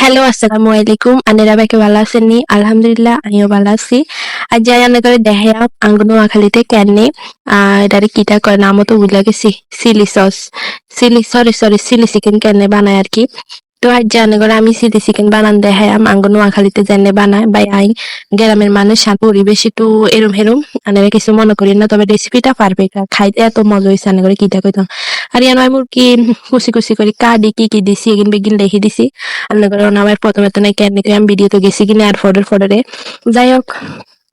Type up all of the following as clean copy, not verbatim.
Hello, আসসালামু আলাইকুম। আনেরা বাইকে ভালো আছেন নি? আলহামদুলিল্লাহ আমিও ভালো আছি। আর যাই রান্না করে দেখাইয়া আঙ্গো নোয়াখালীতে কেনে এটারে কিতা কয় নামও তো ভুইলা গেছি। Chilli sauce. Sorry chilli chicken কেনে বানায় আরকি। তো আজ জানে করে আমি চিলি চিকেন বানান দেখাইয়াম আঙ্গো নোয়াখালীতে যেনে বানায় বাই আই গ্রামের মানুষ আর পরিবেশ একটু এরম হেরম আনেরা কিছু মনে করি না, তবে রেসিপিটা পারফেক্ট আর খাইতে এত মজা হয়েছে আনে করে কিতা কইতাম। আর ইয়ান মুরগি কুচি কুচি করে কাটি কি দিছি এগিন বেগিন রেখে দিছি। আল্লাহ করে আমার প্রথমে তো নাই কেন আমি ভিডিও তো গেছি কিনা আর ফডরে যাই হোক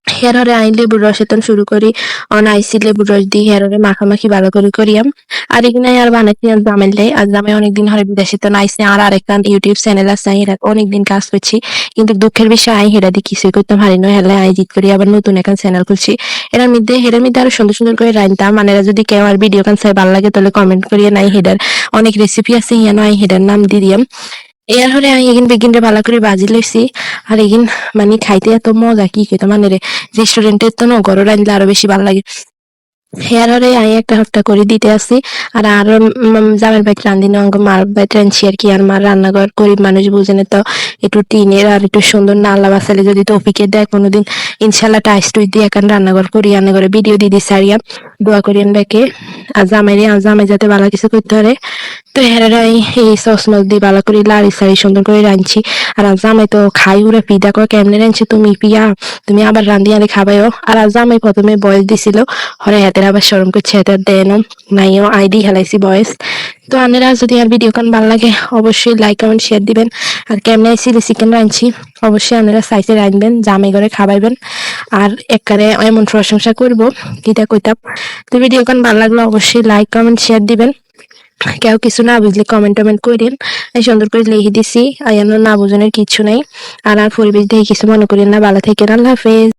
হেররে আইন লেবুর রস এতন শুরু করি আইসি লেবুর রস দিয়ে হেররে মাখামাখি ভালো করে করিয়াম। আর এখানে আর বানাইছি আর জামাইলে আর জামাই অনেকদিন ধরে বিদেশে তো নাইছে আর আরেকটা ইউটিউব চ্যানেল আছে এরা অনেকদিন কাজ করছি, কিন্তু দুঃখের বিষয় আই হেরা দিয়ে কিছুই করতে পারি না। হেলে আই জিত করি আবার নতুন একটা চ্যানেল খুলছি। হেরার মধ্যে আরো সুন্দর সুন্দর করে রাইনতাম মানে যদি কেউ আর ভিডিও কান চাই ভালো লাগে তাহলে কমেন্ট করিয়ে নাই হেডার অনেক রেসিপি আছে হিয়ান আই হেডার নাম দিয়ে দিয়াম। এর হরে আমি এগিন বেগিনরে ভালো করে বাজি লইছি। আর এগিন মানে খাইতে এত মজা কি কইতাম মানে রে রেস্টুরেন্টের তো না ঘরে রান্ধলে আরো বেশি ভালো লাগে। হেয়ার হরে আমি একটা হত্যা করে দিতে আসি। আর আরো জামের বাইক রান্ধি না অঙ্গ মার বাইক রাঁধছি আর কি। আর মার রান্নাঘর গরিব মানুষ বুঝেনে তো একটু টিনের আর একটু সুন্দর নালা বাসালে যদি তৌফিকে দেয় কোনোদিন ইনশাল্লাহ টাইস টুই দিয়ে এখন রান্নাঘর করি রান্না করে ভিডিও দিয়ে দিই সারিয়া দোয়া করি বাইকে। আর জামাই যাতে ভালো কিছু করতে পারে। তো হেরারাই এই সস মস দিয়ে ভালো করে লাড়ি সারি সুন্দর করে রাঁধছি। আর জামাই তো খাই উড়ে পিদা করে কেমনে রাঁধছি তুমি পিয়া, তুমি আবার রান্ধি আরে খাবাইও। আর জামাই প্রথমে বয়স দিছিল হরে হাতের আবার সরম করছে হাতের দেন নাইও আইডি হেলাইছি বয়স। তো আনেরা যদি আর ভিডিও কান ভালো লাগে অবশ্যই লাইক কমেন্ট শেয়ার দিবেন। আর কেমনে চিলি চিকেন রাঁধছি অবশ্যই আনেরা সাইজে রাঁধবেন জামাই করে খাবাইবেন। আর একবারে এমন প্রশংসা করবো কিটা কইতাম। তো ভিডিও কান ভালো লাগলো অবশ্যই লাইক কমেন্ট শেয়ার দিবেন। কেউ কিছু না বুঝলে কমেন্ট করেন, আমি সুন্দর করে লিখে দিছি আয়ানো না বুঝনের কিছু নাই। আর পরিবেশ দেখে কিছু মনে করেন না, ভালো থাকেন, আল্লাহ হাফেজ।